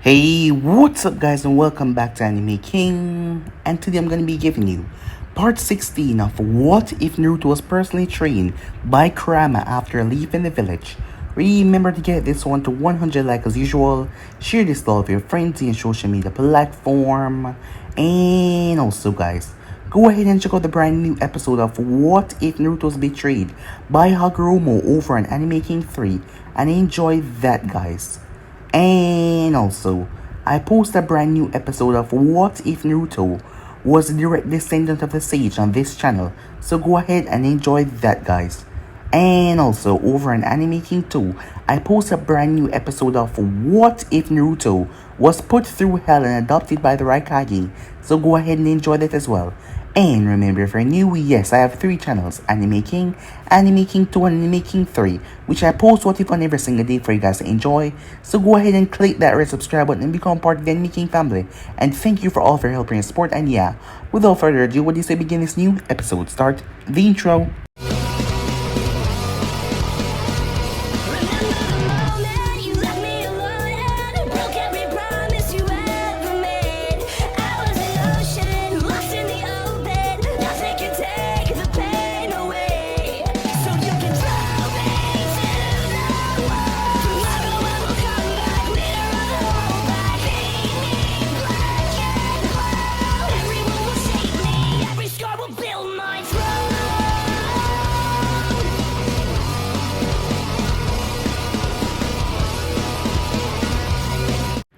Hey, what's up guys and welcome back to Anime King, and today I'm going to be giving you part 16 of What If Naruto was personally trained by Kurama after leaving the village. Remember to get this one to 100 likes as usual, share this with your friends in social media platform, and also guys, go ahead and check out the brand new episode of What If Naruto was betrayed by Hagoromo over on Anime King 3, and enjoy that guys. And also, I post a brand new episode of What If Naruto was a direct descendant of the sage on this channel, so go ahead and enjoy that guys. And also, over on Anime King 2, I post a brand new episode of What If Naruto was put through hell and adopted by the Raikage, so go ahead and enjoy that as well. And remember, if you're new, yes, I have 3 channels, Anime King 2, and Anime King 3, which I post what if on every single day for you guys to enjoy. So go ahead and click that red subscribe button and become part of the Anime King family. And thank you for all of your help and support. And yeah, without further ado, what do you say begin this new episode? Start the intro.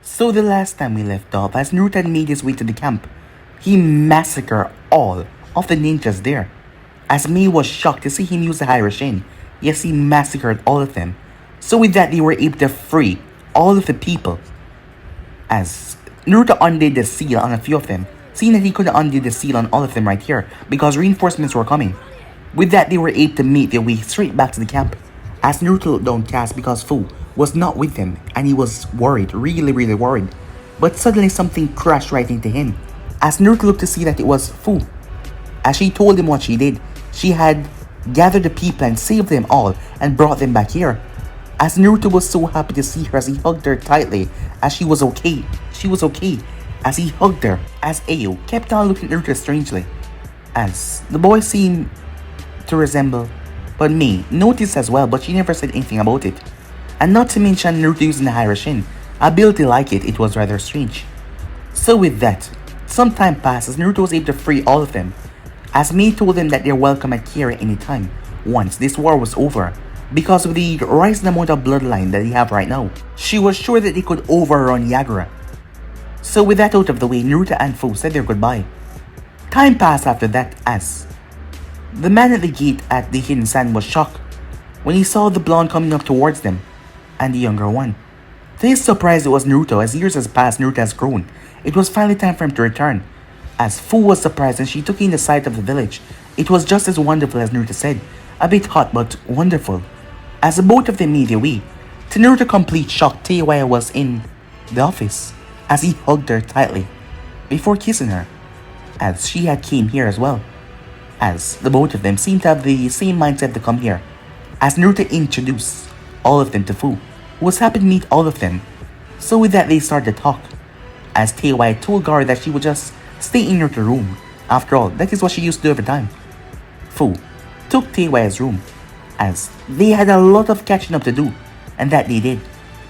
So the last time we left off, as Naruto had made his way to the camp, he massacred all of the ninjas there. As Mei was shocked to see him use the Hyroshin, yes, he massacred all of them. So with that, they were able to free all of the people. As Naruto undid the seal on a few of them, seeing that he couldn't undo the seal on all of them right here because reinforcements were coming. With that, they were able to make their way straight back to the camp. As Naruto looked downcast because Fu was not with them and he was worried, really worried. But suddenly something crashed right into him. As Naruto looked to see that it was Fu. As she told him what she did, she had gathered the people and saved them all and brought them back here. As Naruto was so happy to see her as he hugged her tightly as she was okay. She was okay. As he hugged her, as Ayo kept on looking at Naruto strangely. As the boy seemed to resemble, but Mei noticed as well, but she never said anything about it. And not to mention Naruto using the Hyroshin, ability like it was rather strange. So with that, some time passed as Naruto was able to free all of them. As Mei told them that they're welcome at Kira anytime, once this war was over, because of the rising amount of bloodline that they have right now. She was sure that they could overrun Gaara. So with that out of the way, Naruto and Fu said their goodbye. Time passed after that as the man at the gate at the Hidden Sand was shocked when he saw the blonde coming up towards them, and the younger one. To his surprise, it was Naruto. As years has passed, Naruto has grown. It was finally time for him to return. As Fu was surprised and she took in the sight of the village. It was just as wonderful as Naruto said. A bit hot but wonderful. As the both of them made their way, to Naruto's complete shock, Teiwaya was in the office as he hugged her tightly before kissing her, as she had came here as well. As the both of them seemed to have the same mindset to come here. As Naruto introduced all of them to Fu, who was happy to meet all of them. So with that, they started to talk. As Teiwaya told Gaara that she would just stay in Naruto's room. After all, that is what she used to do every time. Fu took Teiwaya's room, as they had a lot of catching up to do, and that they did.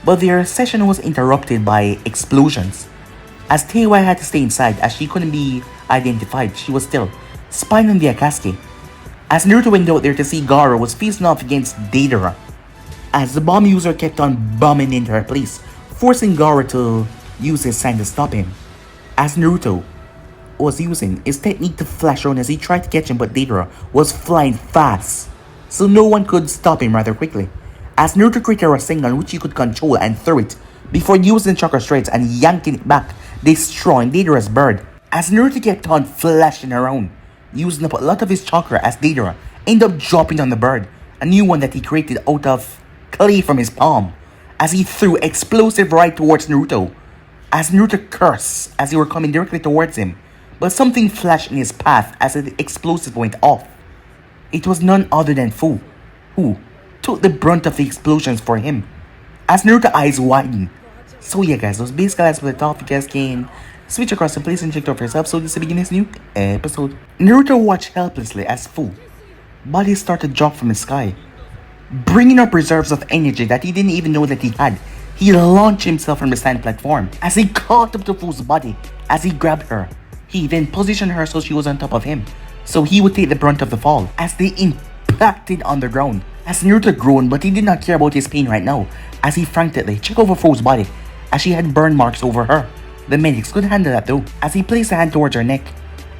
But their session was interrupted by explosions. As Teiwaya had to stay inside as she couldn't be identified, she was still spying on the Akatsuki. As Naruto went out there to see Gaara was facing off against Deidara, as the bomb user kept on bombing into her place, forcing Gaara to use his sign to stop him. As Naruto was using his technique to flash around as he tried to catch him, but Deidara was flying fast, so no one could stop him rather quickly. As Naruto created a Rasengan which he could control and throw it, before using chakra shreds and yanking it back, destroying Deidara's bird. As Naruto kept on flashing around, using up a lot of his chakra as Deidara ended up dropping on the bird, a new one that he created out of clay from his palm, as he threw explosive right towards Naruto. As Naruto cursed as they were coming directly towards him, but something flashed in his path as the explosive went off. It was none other than Fu, who took the brunt of the explosions for him. As Naruto's eyes widened, So yeah guys, those basically as for the top. You guys can switch across the place and check it out for yourself. So this is the beginning of this new episode. Naruto watched helplessly as Fu body started to drop from the sky, bringing up reserves of energy that he didn't even know that he had. He launched himself from the sand platform as he caught up to Fu's body. As he grabbed her, he then positioned her so she was on top of him, so he would take the brunt of the fall as they impacted on the ground. As Naruto groaned, but he did not care about his pain right now, as he frantically checked over Fu's body as she had burn marks over her. The medics could handle that though, as he placed a hand towards her neck.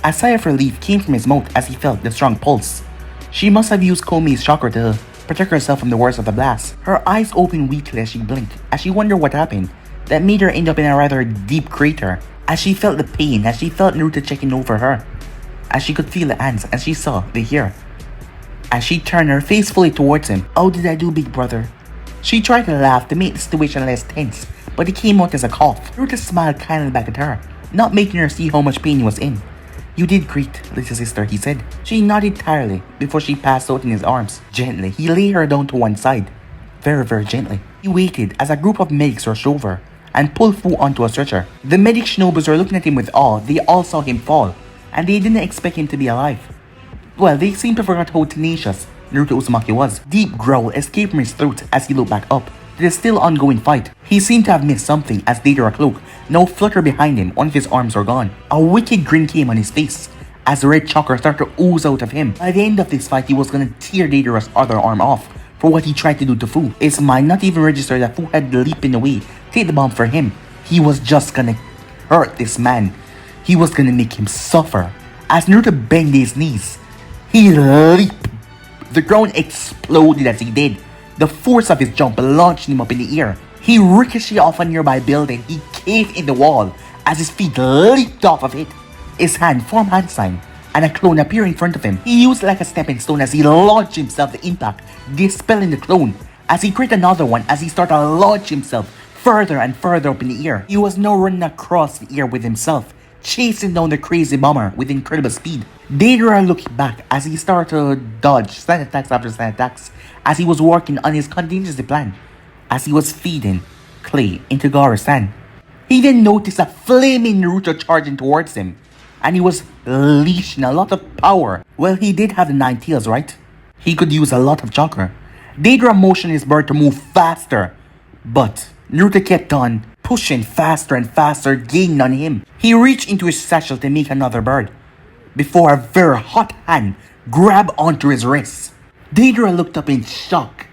A sigh of relief came from his mouth as he felt the strong pulse. She must have used Komi's chakra to protect herself from the worst of the blast. Her eyes opened weakly as she blinked, as she wondered what happened that made her end up in a rather deep crater. As she felt the pain, as she felt Naruto checking over her, as she could feel the hands, as she saw the hair. As she turned her face fully towards him. "How did I do, big brother?" She tried to laugh to make the situation less tense, but it came out as a cough. Naruto smiled kindly back at her, not making her see how much pain he was in. "You did great, little sister," he said. She nodded tiredly before she passed out in his arms. Gently, he laid her down to one side. Very, very gently. He waited as a group of medics rushed over and pulled Fu onto a stretcher. The medic shinobis were looking at him with awe. They all saw him fall, and they didn't expect him to be alive. Well, they seemed to forget how tenacious Naruto Uzumaki was. Deep growl escaped from his throat as he looked back up to the still ongoing fight. He seemed to have missed something as Deidara's cloak now fluttered behind him. One of his arms were gone. A wicked grin came on his face as the red chakra started to ooze out of him. By the end of this fight, he was gonna tear Deidara's other arm off for what he tried to do to Fu. His mind not even registered that Fu had leaped in the way to take the bomb for him. He was just gonna hurt this man. He was gonna make him suffer. As Naruto bent his knees, he leaped. The ground exploded as he did. The force of his jump launched him up in the air. He ricocheted off a nearby building. He caved in the wall as his feet leaped off of it. His hand formed hand sign, and a clone appeared in front of him. He used it like a stepping stone as he launched himself the impact, dispelling the clone. As he created another one, as he started to launch himself further and further up in the air. He was now running across the air with himself, chasing down the crazy bomber with incredible speed. Deidara looked back as he started to dodge sand attacks after sand attacks as he was working on his contingency plan, as he was feeding clay into Gaara's sand. He then noticed a flaming Naruto charging towards him, and he was leashing a lot of power. Well, he did have the 9 tails, right? He could use a lot of chakra. Deidara motioned his bird to move faster, but Naruto kept on pushing faster and faster, gaining on him. He reached into his satchel to make another bird, before a very hot hand grabbed onto his wrist. Deidara looked up in shock,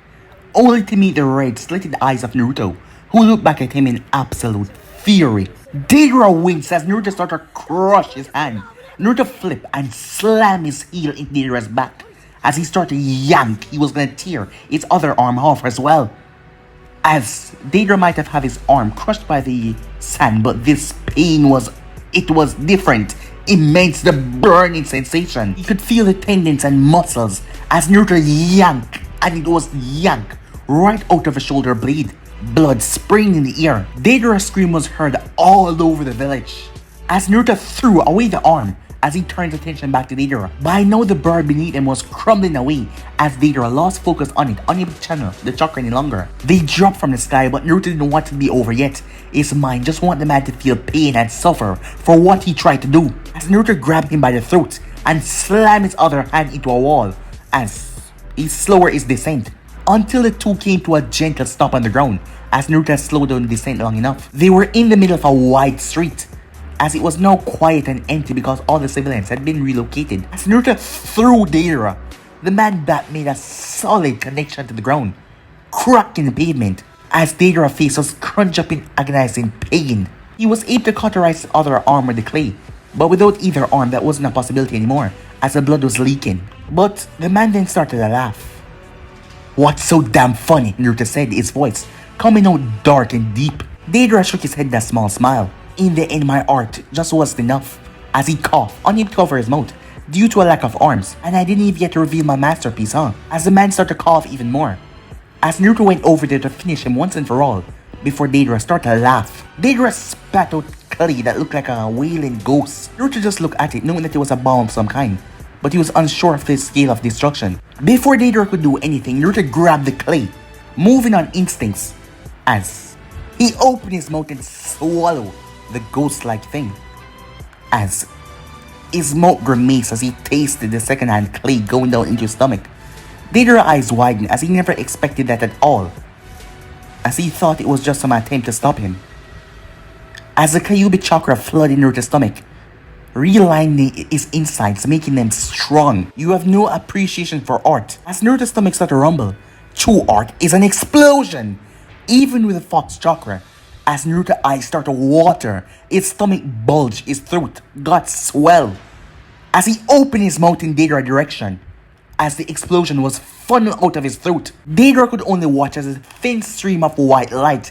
only to meet the red, slitted eyes of Naruto, who looked back at him in absolute fury. Deidara winced as Naruto started to crush his hand. Naruto flipped and slammed his heel into Deidara's back. As he started to yank, he was gonna tear his other arm off as well. As Deidara might have had his arm crushed by the sand, but this pain was different. Immense, the burning sensation. He could feel the tendons and muscles as Naruto yanked, and it was yanked right out of a shoulder blade. Blood spraying in the air. Deidara's scream was heard all over the village as Naruto threw away the arm as he turned attention back to Deidara. By now, the bird beneath him was crumbling away as Deidara lost focus on it, unable to channel the chakra any longer. They dropped from the sky, but Naruto didn't want it to be over yet. His mind just wanted the man to feel pain and suffer for what he tried to do. As Naruto grabbed him by the throat and slammed his other hand into a wall as he slowed his descent, until the two came to a gentle stop on the ground as Naruto slowed down the descent long enough. They were in the middle of a wide street, as it was now quiet and empty because all the civilians had been relocated. As Naruto threw Deidara, the man that made a solid connection to the ground, cracking the pavement as Deidara's face was crunched up in agonizing pain. He was able to cauterize his other arm with the clay, but without either arm that wasn't a possibility anymore as the blood was leaking. But the man then started to laugh. "What's so damn funny?" Naruto said, his voice coming out dark and deep. Deidara shook his head in a small smile. "In the end, my art just wasn't enough," as he coughed, unable to cover his mouth due to a lack of arms. "And I didn't even get to reveal my masterpiece, huh?" As the man started to cough even more, as Naruto went over there to finish him once and for all, before Deidara started to laugh. Deidara spat out clay that looked like a wailing ghost. Naruto just looked at it, knowing that it was a bomb of some kind, but he was unsure of the scale of destruction. Before Deidara could do anything, Naruto grabbed the clay, moving on instincts, as He opened his mouth and swallowed the ghost-like thing. As his mouth grimaced as he tasted the second-hand clay going down into his stomach. Deidara's eyes widened as he never expected that at all, as he thought it was just some attempt to stop him. As the Kyuubi chakra flooded into his stomach, realigning his insides, making them strong. You have no appreciation for art. As Naruto's stomach started to rumble, true art is an explosion. Even with the fox chakra, as Naruto's eyes start to water, his stomach bulged, his throat got swell. As he opened his mouth in Deidara's direction, as the explosion was funneled out of his throat, Deidara could only watch as a thin stream of white light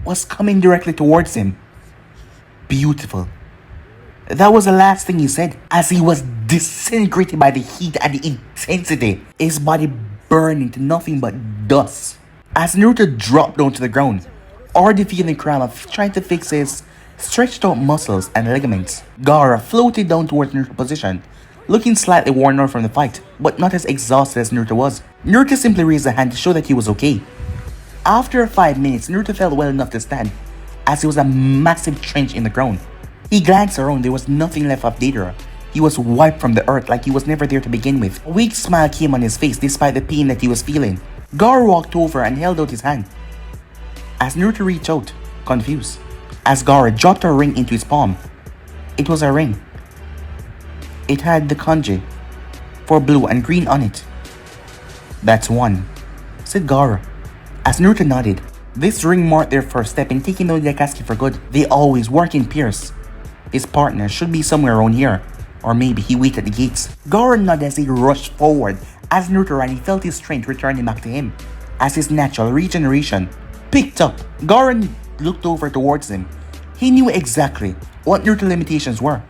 was coming directly towards him. Beautiful. That was the last thing he said, as he was disintegrated by the heat and the intensity, his body burning to nothing but dust. As Naruto dropped down to the ground, already feeling Kurama trying to fix his stretched out muscles and ligaments, Gaara floated down towards Naruto's position, looking slightly worn out from the fight, but not as exhausted as Naruto was. Naruto simply raised a hand to show that he was okay. After 5 minutes, Naruto felt well enough to stand, as there was a massive trench in the ground. He glanced around, there was nothing left of Deidara. He was wiped from the earth like he was never there to begin with. A weak smile came on his face despite the pain that he was feeling. Gaara walked over and held out his hand. As Naruto reached out, confused, as Gaara dropped a ring into his palm. It was a ring. It had the kanji for blue and green on it. "That's one," said Gaara, as Naruto nodded. This ring marked their first step in taking down the Akatsuki for good. They always work in pairs. His partner should be somewhere around here, or maybe he waited at the gates. Gaara nodded as he rushed forward. As Naruto ran, he felt his strength returning back to him, as his natural regeneration picked up. Gaara looked over towards him. He knew exactly what Naruto's limitations were,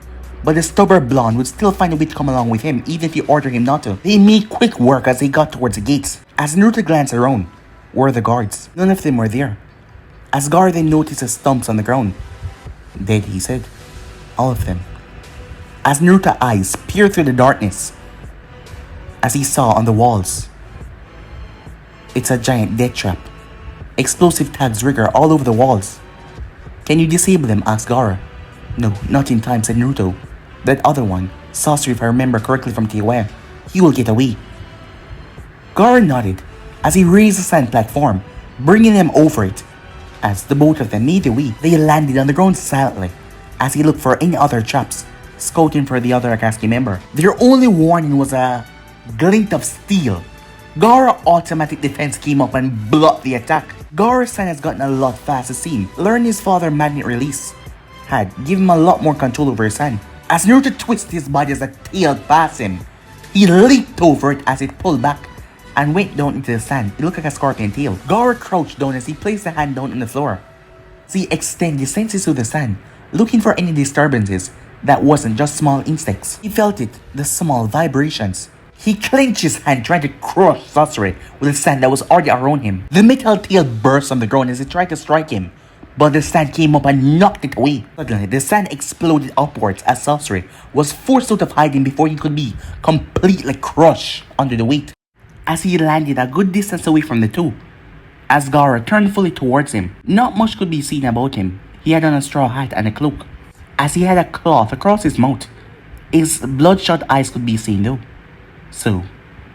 but the stubborn blonde would still find a way to come along with him even if he ordered him not to. They made quick work as they got towards the gates. As Naruto glanced around, were the guards. None of them were there. As Gaara then noticed the stumps on the ground. "Dead," he said. "All of them." As Naruto's eyes peered through the darkness, as he saw on the walls, it's a giant death trap. Explosive tags rigor all over the walls. "Can you disable them?" asked Gaara. "No, not in time," said Naruto. "That other one, Sasori, if I remember correctly from Teiwaya, he will get away." Gaara nodded as he raised the sand platform, bringing them over it. As the both of them made their way, they landed on the ground silently as he looked for any other traps, scouting for the other Akatsuki member. Their only warning was a glint of steel. Gaara's automatic defense came up and blocked the attack. Gaara's son has gotten a lot fast, it seemed. Learning his father's magnet release had given him a lot more control over his hand. As Naruto twisted his body as the tail passed him, he leaped over it as it pulled back and went down into the sand. It looked like a scorpion tail. Gaara crouched down as he placed the hand down on the floor. So he extended his senses to the sand, looking for any disturbances that wasn't just small insects. He felt it, the small vibrations. He clenched his hand trying to crush Sasori with the sand that was already around him. The metal tail burst on the ground as it tried to strike him, but the sand came up and knocked it away. Suddenly, the sand exploded upwards as Sasori was forced out of hiding before he could be completely crushed under the weight. As he landed a good distance away from the two, as Gaara turned fully towards him, not much could be seen about him. He had on a straw hat and a cloak, as he had a cloth across his mouth. His bloodshot eyes could be seen though. "So,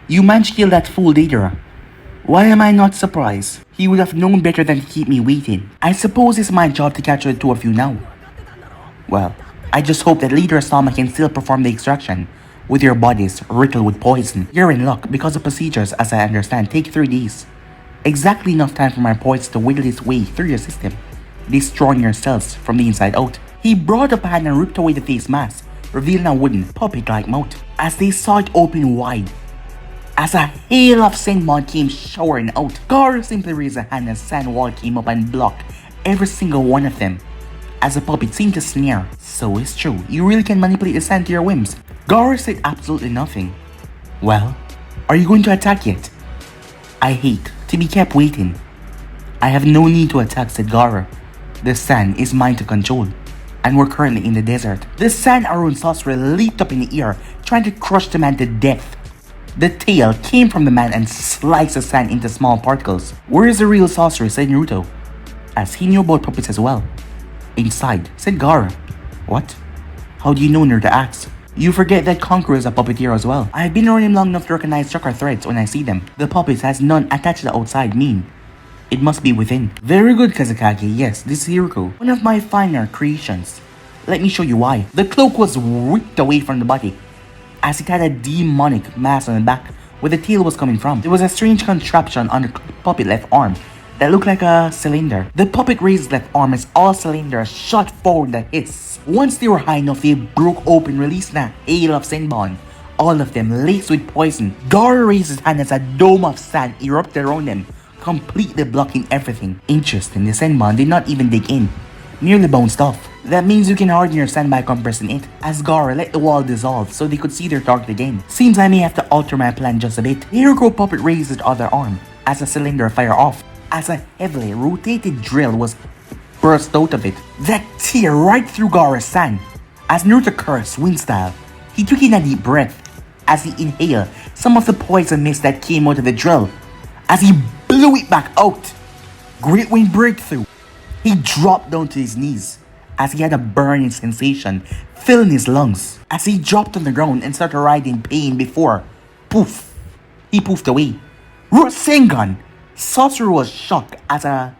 you managed to kill that fool Deidara. Why am I not surprised? He would have known better than to keep me waiting. I suppose it's my job to capture the two of you now. Well, I just hope that Leader Sama can still perform the extraction with your bodies riddled with poison. You're in luck because the procedures, as I understand, take 3 days. Exactly enough time for my poison to wiggle its way through your system, destroying your cells from the inside out." He brought up a hand and ripped away the face mask, revealing a wooden, puppet-like mouth. As they saw it open wide, as a hail of Senmon came showering out, Gaara simply raised a hand and sand wall came up and blocked every single one of them, as the puppet seemed to sneer. "So it's true, you really can manipulate the sand to your whims." Gaara said absolutely nothing. "Well, are you going to attack yet?" "I hate to be kept waiting." "I have no need to attack," said Gaara. "The sand is mine to control, and we're currently in the desert." The sand around Sasori leaped up in the air, trying to crush the man to death. The tail came from the man and sliced the sand into small particles. "Where is the real Sasori?" said Naruto. as he knew about puppets as well. Inside, said Gaara. What? How do you know? Naruto asked. You forget that Conqueror is a puppeteer as well. I've been around him long enough to recognize chakra threads when I see them. The puppet has none attached to the outside mean. It must be within. Very good, Kazekage. Yes, this is Hiroko. One of my finer creations. Let me show you why. The cloak was ripped away from the body, as it had a demonic mask on the back where the tail was coming from. There was a strange contraption on the puppet left arm that looked like a cylinder. The puppet raised left arm as all cylinders shot forward and hiss. Once they were high enough, they broke open, releasing a hail of Senbon, all of them laced with poison. Gaara raised his hand as a dome of sand erupted around them, completely blocking everything. Interesting, the Senbon did not even dig in, merely bounced off. That means you can harden your sand by compressing it, as Gaara let the wall dissolve so they could see their target again. Seems I may have to alter my plan just a bit. The Hiroko puppet raised his other arm as a cylinder fired off, as a heavily rotated drill was burst out of it that tear right through Gaara's sand. As Naruto cursed wind style, he took in a deep breath as he inhaled some of the poison mist that came out of the drill. As he blew it back out, great wind breakthrough. He dropped down to his knees as he had a burning sensation filling his lungs. As he dropped on the ground and started writhing pain before, poof, he poofed away. Rasengan! Sasori was shocked as a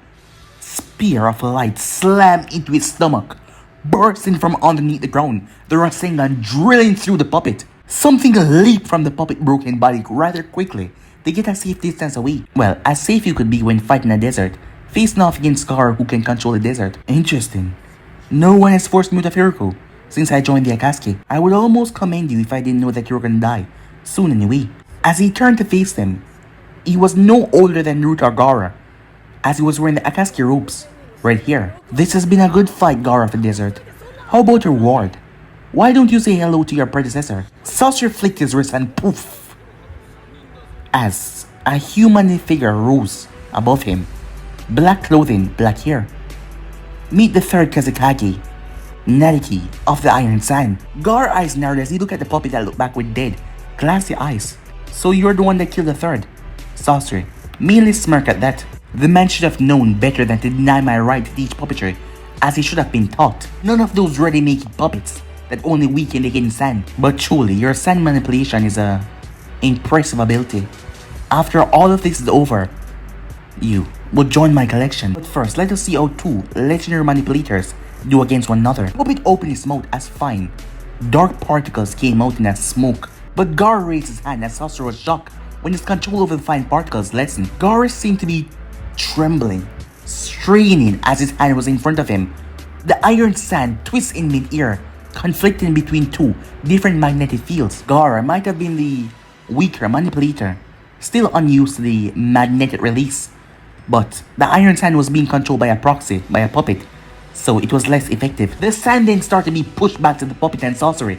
spear of light slammed into his stomach, bursting from underneath the ground, the Rasengan drilling through the puppet. Something leaped from the puppet's broken body rather quickly to get a safe distance away. Well, as safe you could be when fighting a desert, facing off against Gaara who can control the desert. Interesting. No one has forced me to Hiroko since I joined the Akatsuki. I would almost commend you if I didn't know that you were gonna die soon anyway. As he turned to face them, he was no older than Naruto or Gaara, as he was wearing the Akatsuki robes right here. This has been a good fight, Gaara of the desert. How about your reward? Why don't you say hello to your predecessor? Sasori flicked his wrist and poof, as a human figure rose above him. Black clothing, black hair. Meet the third Kazekage, Nariki of the Iron Sand. Gaara eyes narrowed as he looked at the puppet that looked back with dead, glassy eyes. So you're the one that killed the third? Sasori merely smirked at that. The man should have known better than to deny my right to teach puppetry, as he should have been taught. None of those ready-making puppets that only weaken the hidden sand. But truly, your sand manipulation is a impressive ability. After all of this is over, you would join my collection. But first, let us see how two legendary manipulators do against one another. The puppet opened his mouth as fine dark particles came out in a smoke. But Gaara raised his hand as Sasori was shocked when his control over the fine particles lessened. Gaara seemed to be trembling, straining as his hand was in front of him. The iron sand twists in mid-air, conflicting between two different magnetic fields. Gaara might have been the weaker manipulator, still unused to the magnetic release. But the iron sand was being controlled by a proxy, by a puppet, so it was less effective. The sand then started to be pushed back to the puppet and Sasori,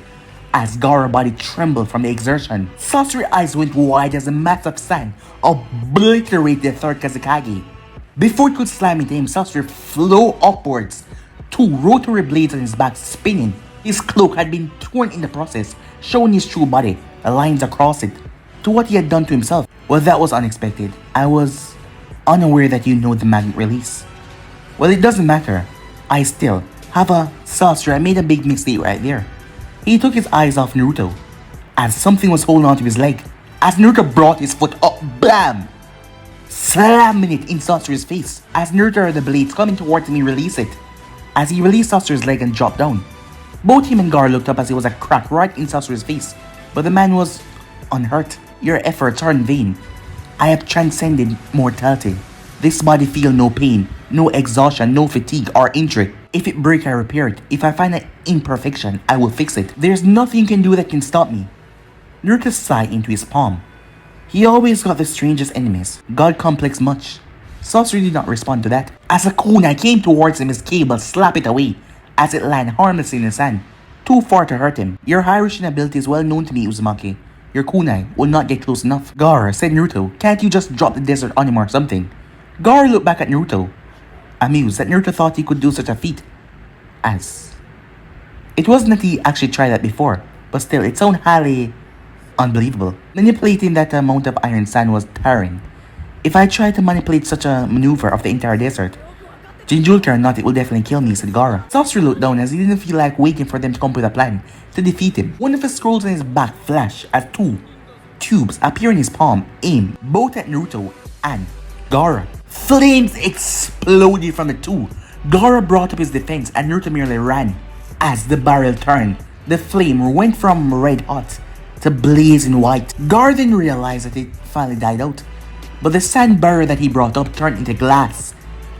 as Gaara's body trembled from the exertion. Sasori's eyes went wide as a mass of sand obliterated the third Kazekage. Before it could slam into him, Sasori flew upwards, two rotary blades on his back spinning. His cloak had been torn in the process, showing his true body, lines across it, to what he had done to himself. Well, that was unexpected. I was unaware that you know the magnet release. Well, it doesn't matter. I still have a Sasori. I made a big mistake right there. He took his eyes off Naruto, as something was holding onto his leg. As Naruto brought his foot up, blam! Slamming it in Sasori's face. As Naruto heard the blades coming towards him, he released it. As he released Sasori's leg and dropped down. Both him and Gaara looked up as it was a crack right in Sasori's face, but the man was unhurt. Your efforts are in vain. I have transcended mortality. This body feels no pain, no exhaustion, no fatigue or injury. If it breaks, I repair it. If I find an imperfection, I will fix it. There's nothing you can do that can stop me. Naruto sighed into his palm. He always got the strangest enemies. God complex much. Sasori did not respond to that. As a kunai came towards him, his cable slapped it away as it landed harmlessly in the sand, too far to hurt him. Your Hyroshin ability is well known to me, Uzumaki. Your kunai will not get close enough. Gaara, said Naruto, can't you just drop the desert on him or something? Gaara looked back at Naruto, amused that Naruto thought he could do such a feat. As it wasn't that he actually tried that before, but still, it sounded highly unbelievable. Manipulating that amount of iron sand was tiring. If I tried to manipulate such a maneuver of the entire desert, Jinjulka or not, it will definitely kill me, said Gaara. Sasori looked down as he didn't feel like waiting for them to come up with a plan to defeat him. One of his scrolls on his back flashed as two tubes appear in his palm, aimed both at Naruto and Gaara. Flames exploded from the two. Gaara brought up his defense and Naruto merely ran. As the barrel turned, the flame went from red hot to blazing white. Gaara then realized that it finally died out, but the sand barrier that he brought up turned into glass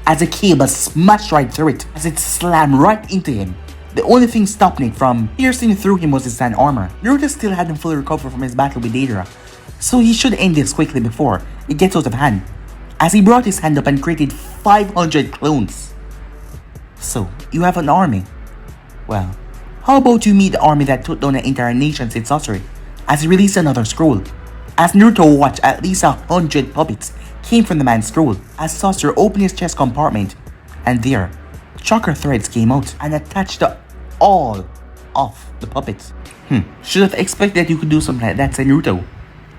as a cable smashed right through it as it slammed right into him. The only thing stopping it from piercing through him was his sand armor. Naruto still hadn't fully recovered from his battle with Deidara, so he should end this quickly before it gets out of hand, as he brought his hand up and created 500 clones. So, you have an army? Well, how about you meet the army that took down the entire nation, said Sasori, as he released another scroll. As Naruto watched, at least 100 puppets came from the man's scroll, as Sasori opened his chest compartment, and there, chakra threads came out and attached to all of the puppets. Should have expected that you could do something like that, said Naruto,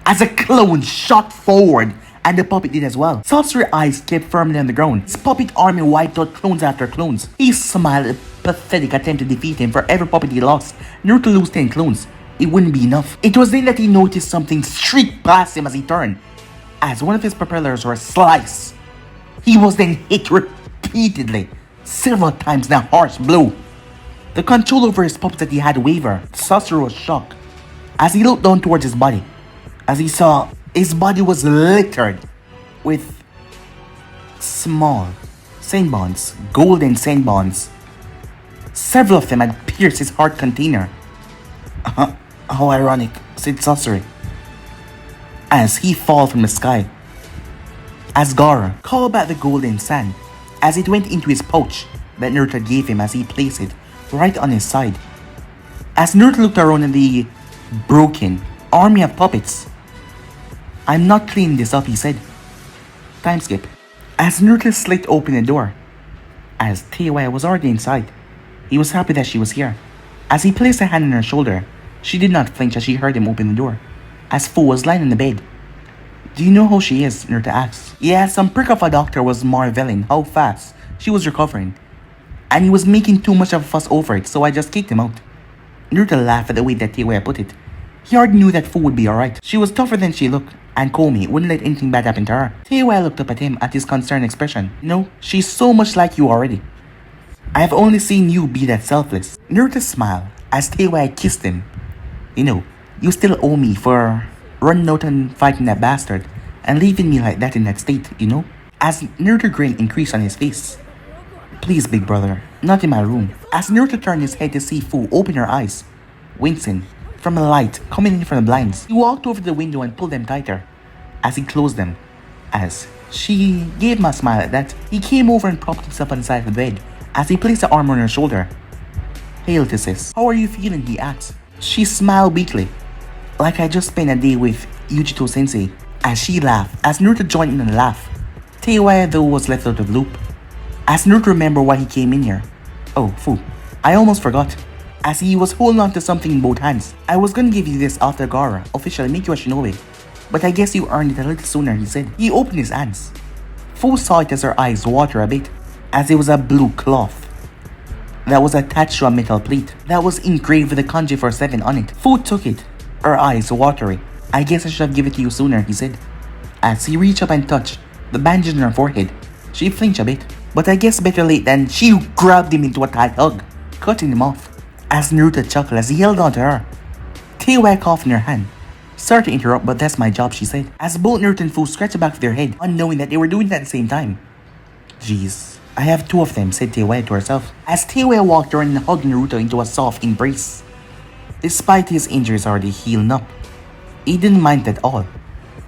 as a clone shot forward, and the puppet did as well. Sasori's eyes kept firmly on the ground. His puppet army wiped out clones after clones. He smiled at a pathetic attempt to defeat him. For every puppet he lost, Naruto lose 10 clones. It wouldn't be enough. It was then that he noticed something streak past him as he turned, as one of his propellers were sliced. He was then hit repeatedly, several times in a harsh blow. The control over his puppets that he had wavered. Sasori was shocked as he looked down towards his body, as he saw his body was littered with small sand bonds, golden sand bonds. Several of them had pierced his heart container. How ironic, said Sasori, as he fall from the sky. As Gaara called back the golden sand as it went into his pouch that Naruto gave him, as he placed it right on his side. As Naruto looked around in the broken army of puppets, I'm not cleaning this up, he said. Time skip. As Naruto slit open the door, as Teiwai was already inside, he was happy that she was here. As he placed a hand on her shoulder, she did not flinch as she heard him open the door, as Fu was lying in the bed. Do you know how she is? Naruto asked. Yeah, some prick of a doctor was marveling how fast she was recovering, and he was making too much of a fuss over it, so I just kicked him out. Naruto laughed at the way that Teiwai put it. He already knew that Fu would be alright. She was tougher than she looked, and Komi wouldn't let anything bad happen to her. Teiwai looked up at him at his concerned expression. No, she's so much like you already. I have only seen you be that selfless. Naruto smiled as Teiwai kissed him. You know, you still owe me for running out and fighting that bastard and leaving me like that in that state, you know? As Naruto grin increased on his face. Please, big brother, not in my room. As Naruto turned his head to see Fu open her eyes, wincing from a light coming in from the blinds, he walked over to the window and pulled them tighter as he closed them. As she gave him a smile at that, he came over and propped himself on the side of the bed as he placed the arm on her shoulder. Hail to sis. How are you feeling? He asked. She smiled weakly, like I just spent a day with Yujito Sensei, as she laughed as Naruto joined in the laugh. Teiwai though was left out of loop, as Naruto remembered why he came in here. Oh, Fu, I almost forgot. As he was holding on to something in both hands. I was gonna give you this after Gaara officially make you a shinobi, but I guess you earned it a little sooner, he said. He opened his hands. Fu saw it as her eyes water a bit, as it was a blue cloth that was attached to a metal plate that was engraved with the kanji for 7 on it. Fu took it, her eyes watery. I guess I should have given it to you sooner, he said. As he reached up and touched the bandage on her forehead, she flinched a bit, but I guess better late than she grabbed him into a tight hug, cutting him off. As Naruto chuckled as he held on to her. Teiwai coughed in her hand. Sorry to interrupt, but that's my job, she said, as both Naruto and Fu scratched the back of their head, unknowing that they were doing it at the same time. Jeez, I have 2 of them, said Teiwai to herself, as Teiwai walked around and hugged Naruto into a soft embrace. Despite his injuries already healing up, he didn't mind at all.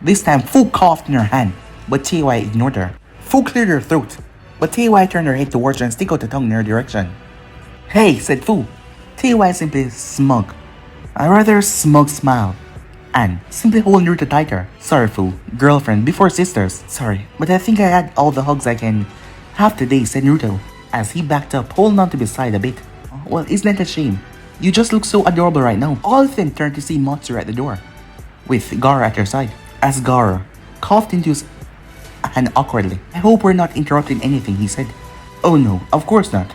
This time, Fu coughed in her hand, but Teiwai ignored her. Fu cleared her throat, but Teiwai turned her head towards her and stuck out the tongue in her direction. Hey, said Fu. Teiwai simply smug, a rather smug smile, and simply hold Naruto tighter. Sorry, Fu, girlfriend before sisters. Sorry, but I think I had all the hugs I can have today, said Naruto, as he backed up, holding on to his side a bit. Well, isn't that a shame? You just look so adorable right now. All of them turned to see Matsuru at the door, with Gaara at her side, as Gaara coughed into his hand awkwardly. I hope we're not interrupting anything, he said. Oh no, of course not.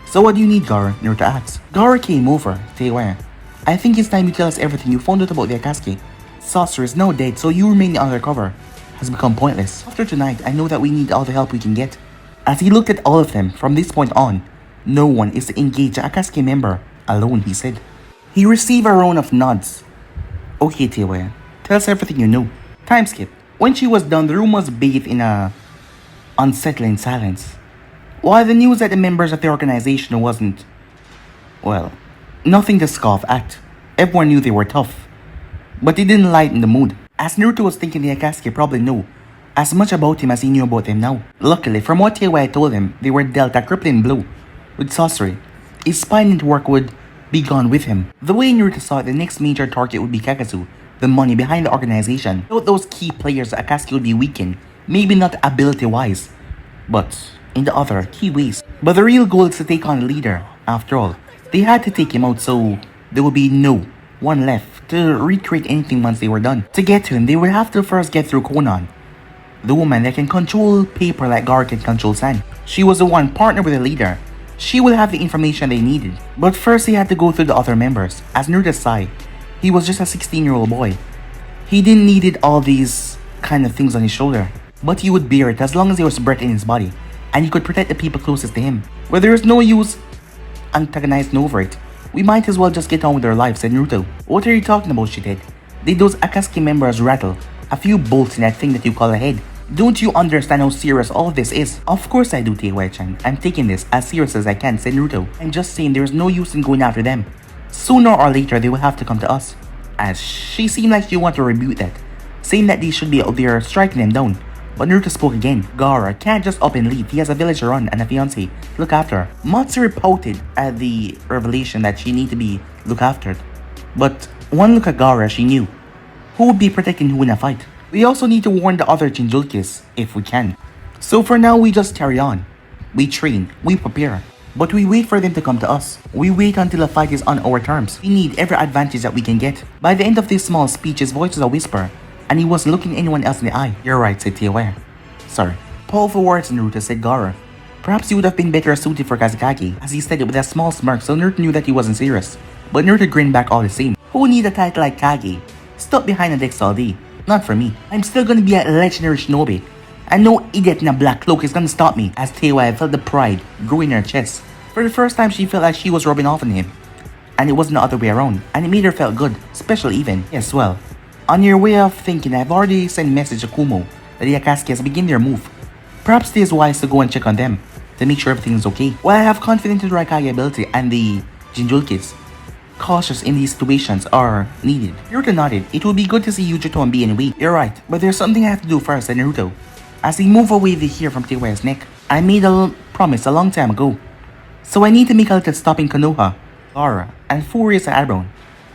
So what do you need, Gaara? Naruto asks. Gaara came over, Teiwaya. I think it's time you tell us everything you found out about the Akatsuki. Sasori is now dead, so you remaining undercover has become pointless. After tonight, I know that we need all the help we can get. As he looked at all of them, from this point on, no one is to engage an Akatsuki member alone, he said. He received a round of nods. Okay, Teiwaya, tell us everything you know. Time skip. When she was done, the room was bathed in a unsettling silence. While the news that the members of the organization wasn't, well, nothing to scoff at. Everyone knew they were tough. But it didn't lighten the mood. As Naruto was thinking the Akatsuki probably knew as much about him as he knew about them now. Luckily, from what Teiwaya told him, they were dealt a crippling blow. With Sasori, his spined work would be gone with him. The way Naruto saw it, the next major target would be Kakazu, the money behind the organization. Without those key players, the Akatsuki would be weakened. Maybe not ability-wise, but in the other key ways. But the real goal is to take on the leader. After all, they had to take him out, so there would be no one left to recreate anything once they were done. To get to him, they would have to first get through Konan, the woman that can control paper like Gaara can control sand. She was the one partnered with the leader. She would have the information they needed. But first they had to go through the other members. As Naruto sighed, he was just a 16-year-old boy. He didn't needed all these kind of things on his shoulder. But he would bear it as long as there was breath in his body, and he could protect the people closest to him. Where there is no use antagonizing over it, we might as well just get on with our lives, said Naruto. What are you talking about, she did. Did those Akatsuki members rattle a few bolts in that thing that you call a head? Don't you understand how serious all of this is? Of course I do, Teiwaya-chan. I'm taking this as serious as I can, said Naruto. I'm just saying there is no use in going after them. Sooner or later they will have to come to us. As she seemed like she wanted to rebuke that, saying that they should be out there striking them down. But Naruto spoke again. Gaara can't just up and leave. He has a village to run and a fiancé to look after. Matsuri pouted at the revelation that she needed to be looked after. But one look at Gaara, she knew who would be protecting who in a fight. We also need to warn the other Jinchurikis if we can. So for now, we just carry on. We train, we prepare, but we wait for them to come to us. We wait until the fight is on our terms. We need every advantage that we can get. By the end of this small speech, his voice was a whisper, and he wasn't looking anyone else in the eye. You're right, said Teiwaya. Sorry. Powerful words, Naruto, said Gaara. Perhaps you would have been better suited for Kazekage, as he said it with a small smirk, so Naruto knew that he wasn't serious. But Naruto grinned back all the same. Who need a title like Kage? Stuck behind a desk all day. Not for me. I'm still gonna be a legendary shinobi, and no idiot in a black cloak is gonna stop me. As Teiwaya felt the pride grow in her chest. For the first time, she felt like she was rubbing off on him, and it wasn't the other way around, and it made her feel good, special even. Yes, well, on your way of thinking, I've already sent a message to Kumo that the Akatsuki has begun their move. Perhaps it is wise to go and check on them to make sure everything is okay. While I have confidence in the Raikage ability and the Jinchurikis, cautious in these situations are needed. Naruto nodded. It would be good to see Yujuto and be in a way. You're right, but there's something I have to do first, said Naruto. As he moved away the hair from Teiwaya's neck. I made a promise a long time ago, so I need to make a little stop in Konoha. Gaara and furious eyebrow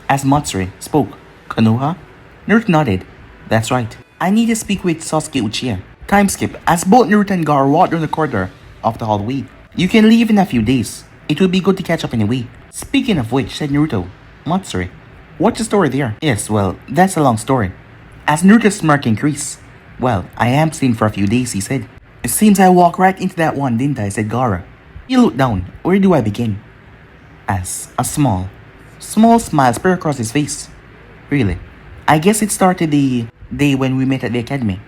as Matsuri spoke. Konoha? Naruto nodded. That's right. I need to speak with Sasuke Uchiha. Time skip. As both Naruto and Gaara walked down the corridor of the hallway. You can leave in a few days. It would be good to catch up anyway. Speaking of which, said Naruto. Matsuri, what's the story there? Yes, well, that's a long story. As Naruto's smirk increased. Well, I am staying for a few days, he said. It seems I walked right into that one, didn't I, said Gaara. He looked down. Where do I begin? As a small smile spread across his face. Really? I guess it started the day when we met at the academy.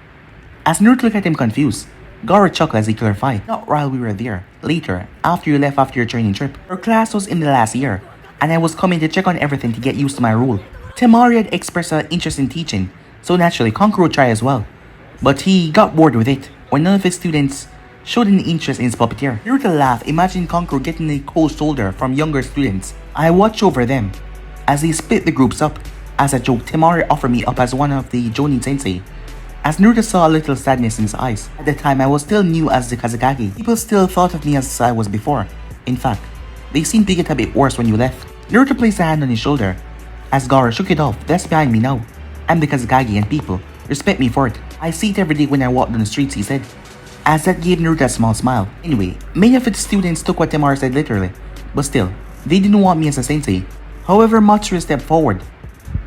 As Naruto looked at him confused, Gaara chuckled as he clarified. Not while we were there. Later, after you left after your training trip. Our class was in the last year, and I was coming to check on everything to get used to my role. Temari had expressed an interest in teaching, so naturally Kankuro would try as well. But he got bored with it when none of his students showed any interest in his puppeteer. Naruto laughed, imagining Kankuro getting a cold shoulder from younger students. I watched over them as they split the groups up. As a joke, Temari offered me up as one of the Jonin sensei. As Naruto saw a little sadness in his eyes. At the time, I was still new as the Kazekage. People still thought of me as I was before. In fact, they seemed to get a bit worse when you left. Naruto placed a hand on his shoulder. As Gaara shook it off, that's behind me now. I'm the Kazekage and people respect me for it. I see it every day when I walk down the streets, he said. As that gave Naruto a small smile. Anyway, many of its students took what Temari said literally. But still, they didn't want me as a sensei. However, Matsuri stepped forward.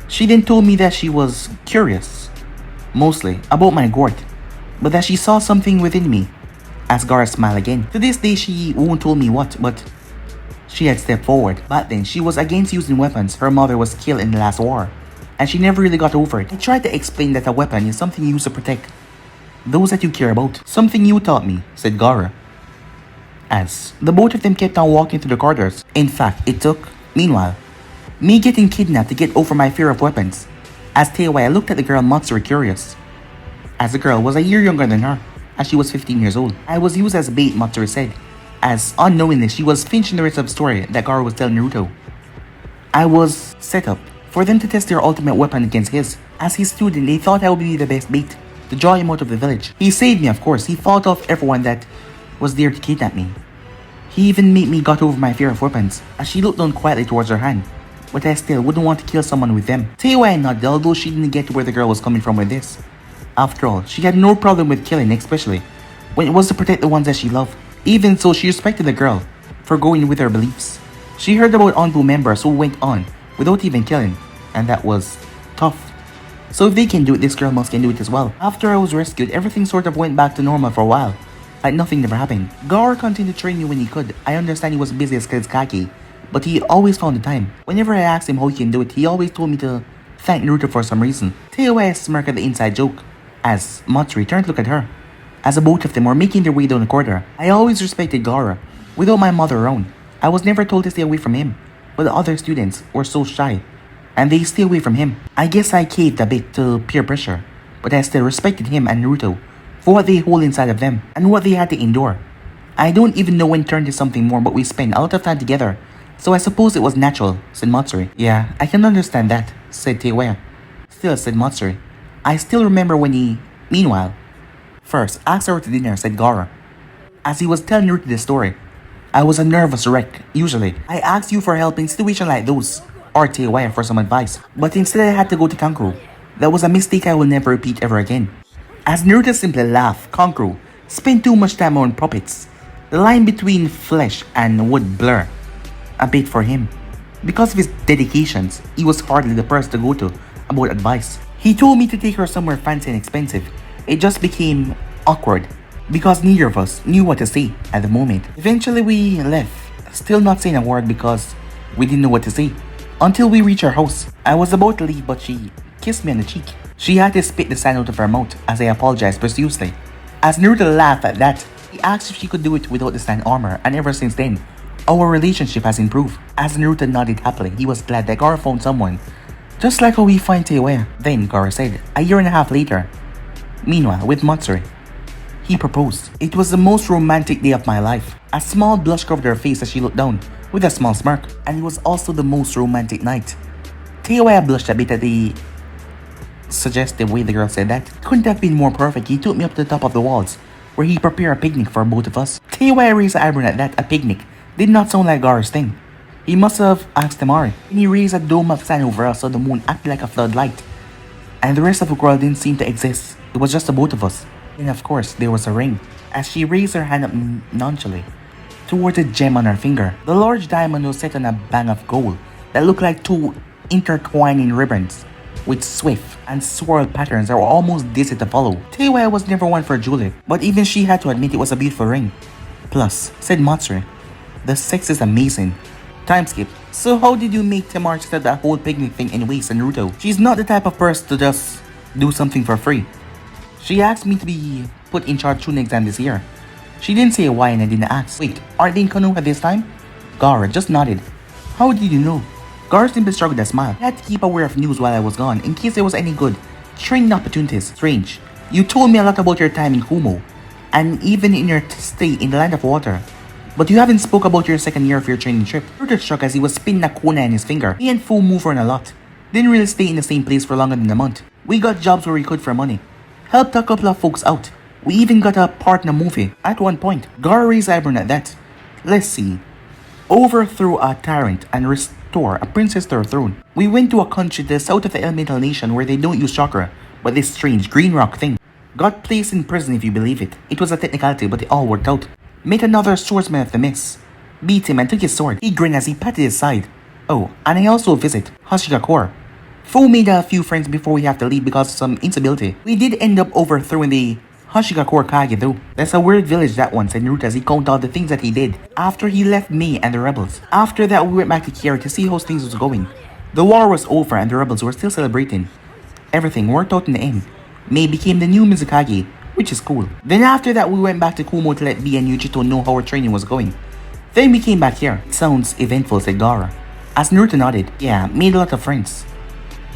She then told me that she was curious. Mostly about my growth, but that she saw something within me As Gaara smiled again. To this day, she won't tell me what, but she had stepped forward. Back then, she was against using weapons. Her mother was killed in the last war, and she never really got over it. I tried to explain that a weapon is something you use to protect those that you care about. Something you taught me, said Gaara, as the both of them kept on walking through the corridors. In fact, it took, meanwhile, me getting kidnapped to get over my fear of weapons. As Teiwaya looked at the girl Matsuri curious, as the girl was a year younger than her, as she was 15 years old. I was used as bait, Matsuri said, as unknowingly she was finishing the rest of the story that Gaara was telling Naruto. I was set up for them to test their ultimate weapon against his. As his student, they thought I would be the best bait to draw him out of the village. He saved me, of course. He fought off everyone that was there to kidnap me. He even made me got over my fear of weapons, as she looked down quietly towards her hand. But I still wouldn't want to kill someone with them. Teiwaya nodded, although she didn't get to where the girl was coming from with this. After all, she had no problem with killing, especially when it was to protect the ones that she loved. Even so, she respected the girl for going with her beliefs. She heard about Onbu members who went on without even killing, and that was tough. So if they can do it, this girl must can do it as well. After I was rescued, everything sort of went back to normal for a while, like nothing never happened. Gaara continued to train me when he could. I understand he was busy as Kage, but he always found the time. Whenever I asked him how he can do it, he always told me to thank Naruto for some reason. Teiwaya smirked at the inside joke, as Matsuri turned to look at her. As the both of them were making their way down the corridor, I always respected Gaara. Without my mother around, I was never told to stay away from him, but the other students were so shy, and they stay away from him. I guess I caved a bit to peer pressure, but I still respected him and Naruto for what they hold inside of them, and what they had to endure. I don't even know when turned to something more, but we spent a lot of time together, so I suppose it was natural, said Matsuri. Yeah, I can understand that, said Teiwaya. Still, said Matsuri, I still remember when he, meanwhile, first asked her to dinner, said Gaara. As he was telling Naruto the story, I was a nervous wreck. Usually, I asked you for help in situations like those, or Teiwaya for some advice, but instead I had to go to Kankuro. That was a mistake I will never repeat ever again. As Naruto simply laughed, Kankuro spent too much time on puppets. The line between flesh and wood blur a bit for him. Because of his dedications, he was hardly the person to go to about advice. He told me to take her somewhere fancy and expensive. It just became awkward because neither of us knew what to say at the moment. Eventually we left, still not saying a word because we didn't know what to say. Until we reached her house. I was about to leave, but she kissed me on the cheek. She had to spit the sand out of her mouth as I apologized profusely. As Naruto laughed at that, he asked if she could do it without the sand armor, and ever since then, our relationship has improved. As Naruto nodded happily, he was glad that Gaara found someone, just like how we find Teiwaya. Then Gaara said, a year and a half later, meanwhile with Matsuri, he proposed. It was the most romantic day of my life. A small blush covered her face as she looked down, with a small smirk, and it was also the most romantic night. Teiwaya blushed a bit at the suggestive way the girl said that. It couldn't have been more perfect. He took me up to the top of the walls, where he prepared a picnic for both of us. Teiwaya raised an eyebrow at that. A picnic did not sound like Gaara's thing. He must have asked Temari. And he raised a dome of sand over us so the moon acted like a floodlight, and the rest of the world didn't seem to exist. It was just the both of us. And of course, there was a ring. As she raised her hand up nonchalantly towards a gem on her finger, the large diamond was set on a band of gold that looked like two intertwining ribbons with swift and swirled patterns that were almost dizzy to follow. Teiwaya was never one for jewelry, but even she had to admit it was a beautiful ring. Plus, said Matsuri, the sex is amazing. Time skip. So how did you make Temari set that whole picnic thing anyways, Naruto? She's not the type of person to just do something for free. She asked me to be put in charge of Tsunade exam this year. She didn't say why and I didn't ask. Wait, aren't they in Konoha this time? Gaara just nodded. How did you know? Gaara simply struggled a smile. I had to keep aware of news while I was gone in case there was any good training opportunities. Strange. You told me a lot about your time in Kumo, and even in your stay in the Land of Water. But you haven't spoke about your second year of your training trip. Naruto struck as he was spinning a kunai in his finger. Me and Fu moved around a lot. Didn't really stay in the same place for longer than a month. We got jobs where we could for money. Helped a couple of folks out. We even got a part in a movie at one point. Gaara raised eyebrow at that. Let's see. Overthrew a tyrant and restore a princess to her throne. We went to a country to the south of the elemental nation where they don't use chakra, but this strange green rock thing. Got placed in prison if you believe it. It was a technicality, but it all worked out. Met another swordsman of the mist. Beat him and took his sword. He grinned as he patted his side. Oh, and I also visit Hashigakure. Fu made a few friends before we have to leave because of some instability. We did end up overthrowing the Hashigakure Kage though. That's a weird village that one, said Naruto as he counted all the things that he did after he left me and the rebels. After that we went back to Kiara to see how things was going. The war was over and the rebels were still celebrating. Everything worked out in the end. Mei became the new Mizukage, which is cool. Then after that we went back to Kumo to let B and Yujito know how our training was going. Then we came back here. It sounds eventful, said Gaara. As Naruto nodded, yeah, made a lot of friends.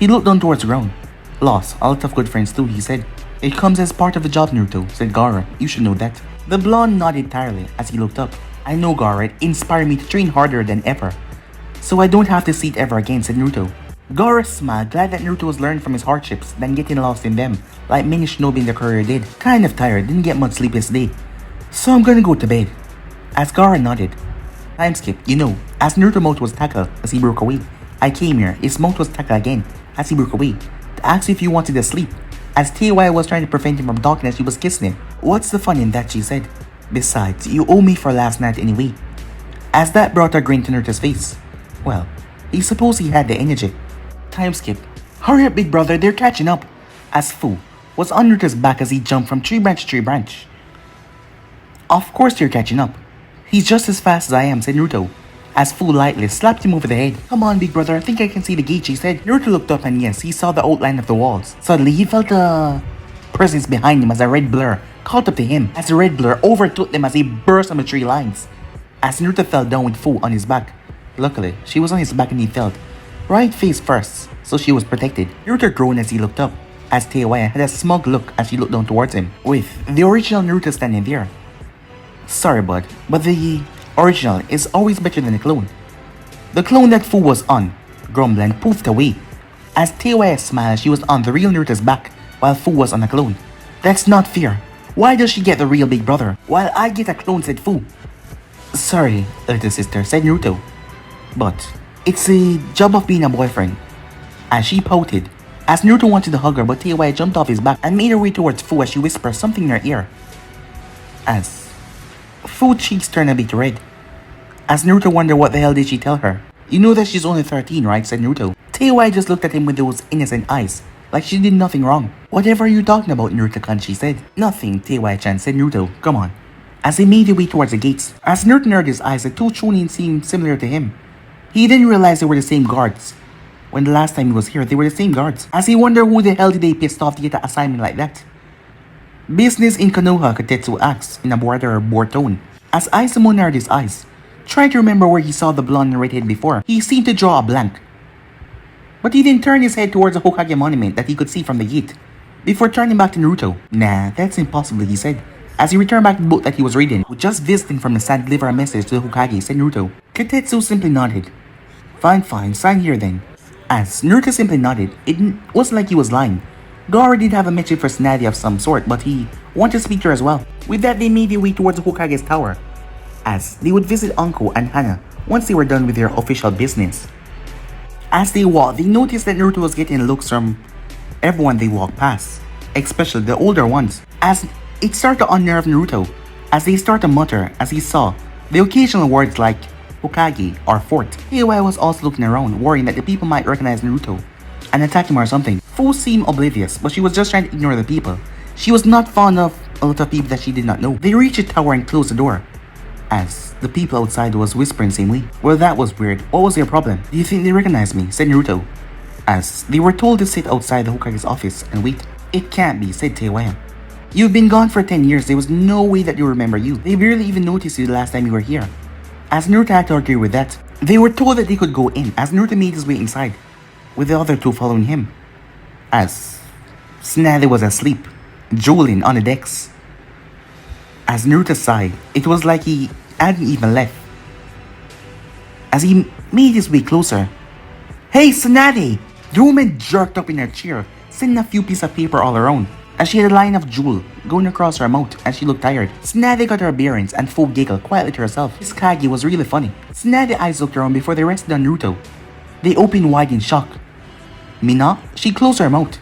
He looked down towards the ground. Lost a lot of good friends too, he said. It comes as part of the job, Naruto, said Gaara. You should know that. The blonde nodded tiredly as he looked up. I know, Gaara, it inspired me to train harder than ever. So I don't have to see it ever again, said Naruto. Gaara smiled, glad that Naruto was learning from his hardships than getting lost in them, like many shinobi in their career did. Kind of tired, didn't get much sleep yesterday. So I'm gonna go to bed. As Gaara nodded. Time skip, you know, as Naruto's mouth was tackled as he broke away. I came here, his mouth was tackled again as he broke away, to ask if he wanted to sleep, as TY was trying to prevent him from talking as she was kissing him. What's the fun in that, she said. Besides, you owe me for last night anyway. As that brought a grin to Naruto's face. Well, he supposed he had the energy. Time skip. Hurry up, big brother, they're catching up. As Fu was on Naruto's back as he jumped from tree branch to tree branch. Of course you're catching up. He's just as fast as I am, said Naruto, as Fu lightly slapped him over the head. Come on, big brother, I think I can see the gate, she said. Naruto looked up and yes, he saw the outline of the walls. Suddenly, he felt a presence behind him as a red blur caught up to him, as the red blur overtook them as he burst on the tree lines. As Naruto fell down with Fu on his back. Luckily, she was on his back and he fell right face first, so she was protected. Naruto groaned as he looked up, as Teiwaya had a smug look as she looked down towards him, with the original Naruto standing there. Sorry, bud, but the original is always better than the clone. The clone that Fu was on, grumbled and poofed away. As Teiwaya smiled, she was on the real Naruto's back, while Fu was on the clone. That's not fair. Why does she get the real big brother, while I get a clone, said Fu. Sorry, little sister, said Naruto. But it's a job of being a boyfriend. As she pouted, as Naruto wanted to hug her, but Teiwaya jumped off his back and made her way towards Fu as she whispered something in her ear. As Fu's cheeks turned a bit red. As Naruto wondered what the hell did she tell her. You know that she's only 13, right? Said Naruto. Teiwaya just looked at him with those innocent eyes, like she did nothing wrong. Whatever are you talking about, Naruto-kun, she said. Nothing, Teiwaya-chan, said Naruto. Come on. As he made his way towards the gates, as Naruto narrowed his eyes, the two Chunin seemed similar to him. He didn't realize they were the same guards. When the last time he was here, they were the same guards. As he wondered who the hell did they pissed off to get an assignment like that. Business in Konoha, Katetsu asked in a bored tone. As Aizumo narrowed his eyes, trying to remember where he saw the blonde and redhead before, he seemed to draw a blank. But he then turned his head towards the Hokage monument that he could see from the gate, before turning back to Naruto. Nah, that's impossible, he said, as he returned back to the book that he was reading, who just visiting from the side deliver a message to the Hokage, said Naruto. Katetsu simply nodded. Fine, sign here then. As Naruto simply nodded, it wasn't like he was lying. Gaara did have a message for Tsunade of some sort, but he wanted to speak to her as well. With that, they made their way towards the Hokage's tower, as they would visit Anko and Hana once they were done with their official business. As they walked, they noticed that Naruto was getting looks from everyone they walked past, especially the older ones, as it started to unnerve Naruto, as they started to mutter as he saw the occasional words like Hokage or Fort. Teiwaya was also looking around, worrying that the people might recognize Naruto and attack him or something. Fu seemed oblivious, but she was just trying to ignore the people. She was not fond of a lot of people that she did not know. They reached the tower and closed the door, as the people outside was whispering same way. Well, that was weird. What was their problem? Do you think they recognized me? Said Naruto, as they were told to sit outside the Hokage's office and wait. It can't be, said Teiwaya. You've been gone for 10 years. There was no way that you remember you. They barely even noticed you the last time you were here. As Naruto had to agree with that, they were told that they could go in, as Naruto made his way inside, with the other two following him. As Tsunade was asleep, drooling on the decks. As Naruto sighed, it was like he hadn't even left. As he made his way closer, Hey, Tsunade! The woman jerked up in her chair, sending a few pieces of paper all around, as she had a line of jewel going across her mouth as she looked tired. Tsunade got her bearings and Fu giggled quietly to herself. This Kage was really funny. Tsunade's eyes looked around before they rested on Naruto. They opened wide in shock. Mina? She closed her mouth,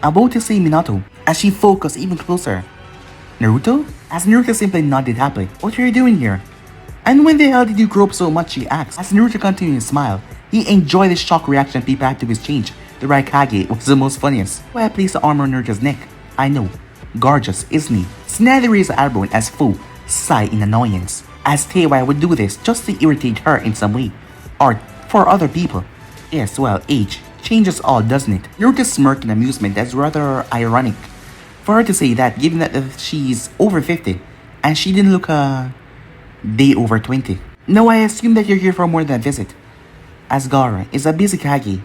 about to say Minato, as she focused even closer. Naruto? As Naruto simply nodded happily. What are you doing here? And when the hell did you grow up so much, she asked. As Naruto continued to smile, he enjoyed the shock reaction people had to his change. The Raikage was the most funniest. Why I placed the armor on Naruto's neck. I know. Gorgeous, isn't he? Tsunade raised an eyebrow as Fu sighed in annoyance, as Teiwai would do this just to irritate her in some way, or for other people. Yes, well, age changes all, doesn't it? Naruto smirked in amusement. That's rather ironic for her to say that, given that she's over 50 and she didn't look a day over 20. No, I assume that you're here for more than a visit, as Gaara is a busy Kage.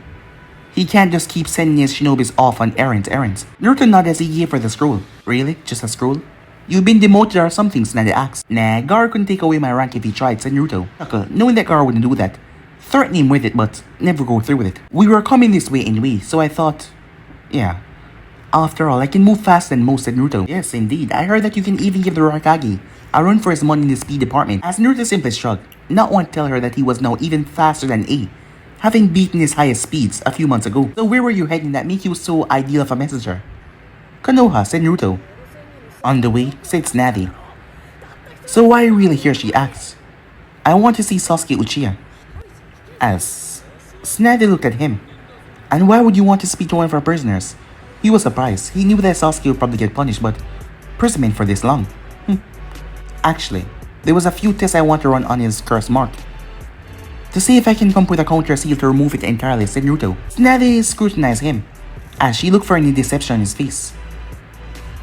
He can't just keep sending his shinobis off on errands. Naruto nodded as he gave her the scroll. Really? Just a scroll? You've been demoted or something, Tsunade asked. Nah, Gaara couldn't take away my rank if he tried, said Naruto. Knowing that Gaara wouldn't do that, threatened him with it but never go through with it. We were coming this way anyway, so I thought, yeah. After all, I can move faster than most, said Naruto. Yes, indeed. I heard that you can even give the Raikage a run for his money in the speed department. As Naruto simply shrugged, not want to tell her that he was now even faster than A, having beaten his highest speeds a few months ago. So where were you heading that make you so ideal of a messenger? Konoha, said Naruto. On the way, said Tsunade. So why are you really here, she asked. I want to see Sasuke Uchiha. As Tsunade looked at him. And why would you want to speak to one of our prisoners? He was surprised. He knew that Sasuke would probably get punished, but imprisonment for this long. Actually, there was a few tests I want to run on his curse mark, to see if I can come up with a counter seal to remove it entirely, said Naruto. Tsunade scrutinized him, as she looked for any deception on his face.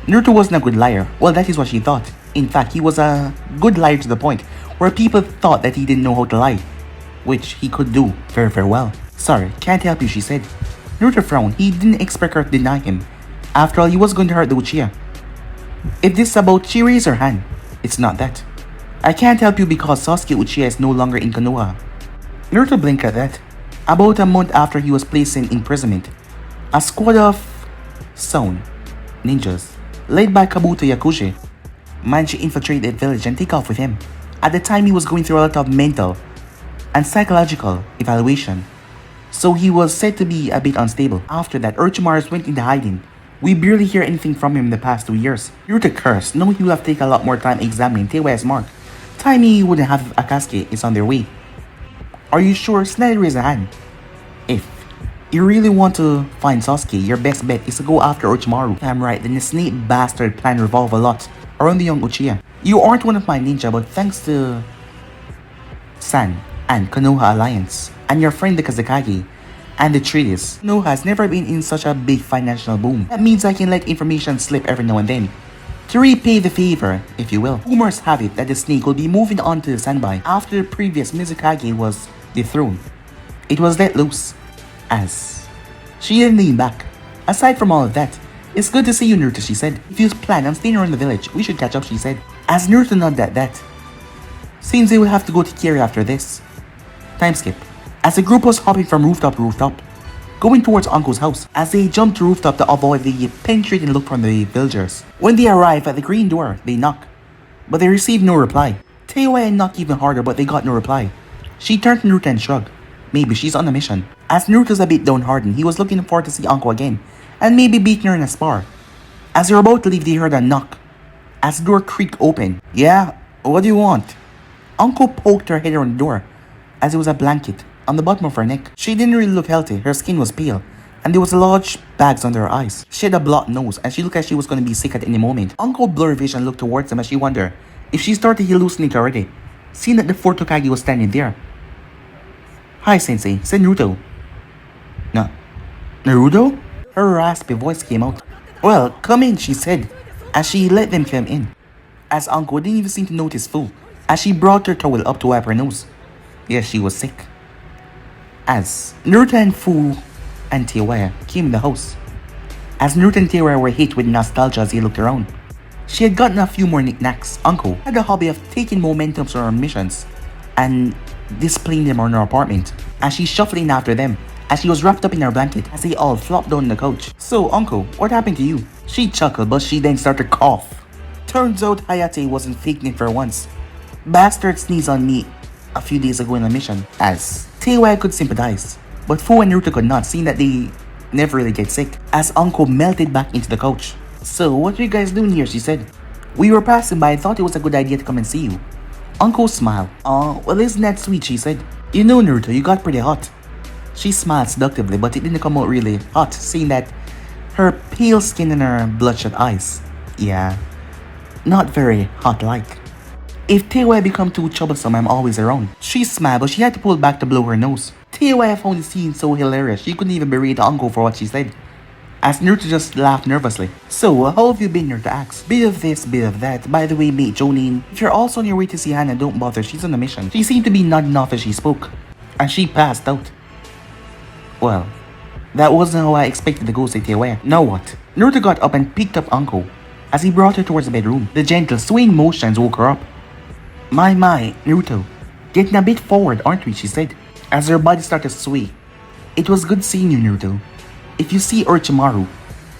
Naruto wasn't a good liar. Well, that is what she thought. In fact, he was a good liar to the point where people thought that he didn't know how to lie, which he could do very well. Sorry, can't help you, she said. Naruto frowned. He didn't expect her to deny him. After all, he was going to hurt the Uchiha. If this is about, she raised her hand. It's not that. I can't help you because Sasuke Uchiha is no longer in Konoha. Naruto blinked at that. About a month after he was placed in imprisonment, a squad of Sound ninjas, led by Kabuto Yakushi, managed to infiltrate the village and take off with him. At the time, he was going through a lot of mental and psychological evaluation, so he was said to be a bit unstable. After that, Orochimaru went into hiding. We barely hear anything from him in the past 2 years. Naruto cursed, knowing he will have to take a lot more time examining Teiwai's mark. Time he wouldn't have if Akatsuki is on their way. Are you sure? Tsunade raised a hand. If you really want to find Sasuke, your best bet is to go after Orochimaru. I'm right, then the snake bastard plan revolve a lot around the young Uchiha. You aren't one of my ninja, but thanks to San and Konoha Alliance, and your friend the Kazekage, and the treatise, Konoha has never been in such a big financial boom. That means I can let information slip every now and then, to repay the favor, if you will. Rumors have it that the snake will be moving on to the Senbai after the previous Mizukage was dethroned. It was let loose, as she didn't lean back. Aside from all of that, it's good to see you, Naruto, she said. If you plan on staying around the village, we should catch up, she said. As Naruto nodded at that. Seems they will have to go to Kiri after this. Time skip. As the group was hopping from rooftop to rooftop, going towards Uncle's house. As they jumped to rooftop to avoid the penetrating look from the villagers. When they arrived at the green door, they knocked, but they received no reply. Teiwai knocked even harder, but they got no reply. She turned to Naruto and shrugged. Maybe she's on a mission. As Naruto's a bit downhearted, he was looking forward to see Uncle again, and maybe beating her in a spar. As they were about to leave, they heard a knock. As the door creaked open. Yeah, what do you want? Uncle poked her head around the door, as it was a blanket on the bottom of her neck. She didn't really look healthy. Her skin was pale, and there was large bags under her eyes. She had a blocked nose, and she looked like she was going to be sick at any moment. Uncle blurred vision looked towards them as she wondered if she started to hallucinate already, seeing that the fourth Hokage was standing there. Hi, Sensei, said Naruto. Naruto? Her raspy voice came out. Well, come in, she said, as she let them come in. As Uncle didn't even seem to notice Fu, as she brought her towel up to wipe her nose. Yes, she was sick. As Naruto and Fu and Teiwai came in the house. As Naruto and Teiwai were hit with nostalgia as he looked around. She had gotten a few more knickknacks. Uncle had the hobby of taking momentums on her missions and displaying them on her apartment, as she shuffled in after them, as she was wrapped up in her blanket, as they all flopped down on the couch. So, Uncle, what happened to you? She chuckled, but she then started to cough. Turns out Hayate wasn't faking it for once. Bastard sneezed on me a few days ago in a mission, as Teiwai could sympathize, but Fu and Naruto could not, seeing that they never really get sick, as Uncle melted back into the couch. So, what are you guys doing here, she said. We were passing by and thought it was a good idea to come and see you. Uncle smiled. Oh, well, isn't that sweet, she said. You know, Naruto, you got pretty hot. She smiled seductively, but it didn't come out really hot, seeing that her pale skin and her bloodshot eyes. Yeah, not very hot-like. If Teiwai become too troublesome, I'm always around. She smiled, but she had to pull back to blow her nose. Teiwai found the scene so hilarious, she couldn't even berate the uncle for what she said. As Naruto just laughed nervously. So, how have you been, Naruto asked? Bit of this, bit of that. By the way, mate Jonin, if you're also on your way to see Hana, don't bother, she's on a mission. She seemed to be nodding off as she spoke. And she passed out. Well, that wasn't how I expected the ghost to stay away. Now what? Naruto got up and picked up Anko. As he brought her towards the bedroom, the gentle swaying motions woke her up. My, Naruto. Getting a bit forward, aren't we? She said, as her body started to sway. It was good seeing you, Naruto. If you see Orochimaru,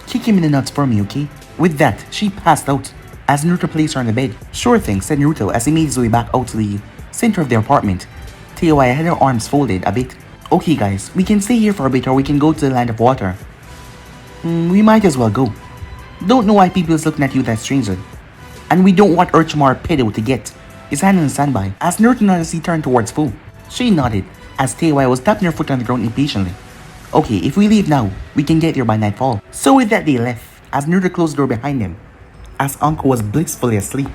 kick him in the nuts for me, okay? With that, she passed out, as Naruto placed her on the bed. Sure thing, said Naruto as he made his way back out to the center of their apartment. Teiwai had her arms folded a bit. Okay guys, we can stay here for a bit or we can go to the land of water. We might as well go. Don't know why people is looking at you that strangely. And we don't want Orochimaru pedo to get his hand on the standby. As Naruto nodded as he turned towards Fu. She nodded, as Teiwai was tapping her foot on the ground impatiently. Okay, if we leave now, we can get there by nightfall. So with that they left, as Naruto closed the door behind him, as Anko was blissfully asleep.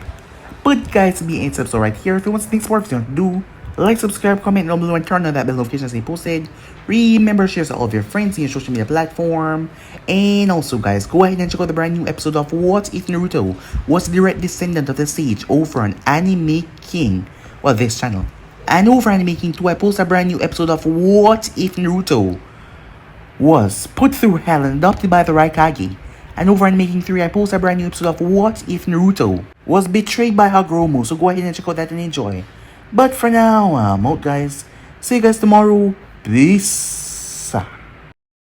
But guys, to be in episode right here, if you want to think more, if you want to do, like, subscribe, comment down below, and turn on that bell notification as they posted. Remember, share to all of your friends in your social media platform. And also guys, go ahead and check out the brand new episode of What If Naruto was the direct descendant of the sage over on Anime King, well, this channel. And over Anime King 2, I post a brand new episode of What If Naruto was put through hell and adopted by the Raikage. And over in Making 3, I post a brand new episode of What If Naruto was betrayed by Hagoromo, so go ahead and check out that and enjoy. But for now, I'm out guys. See you guys tomorrow. Peace.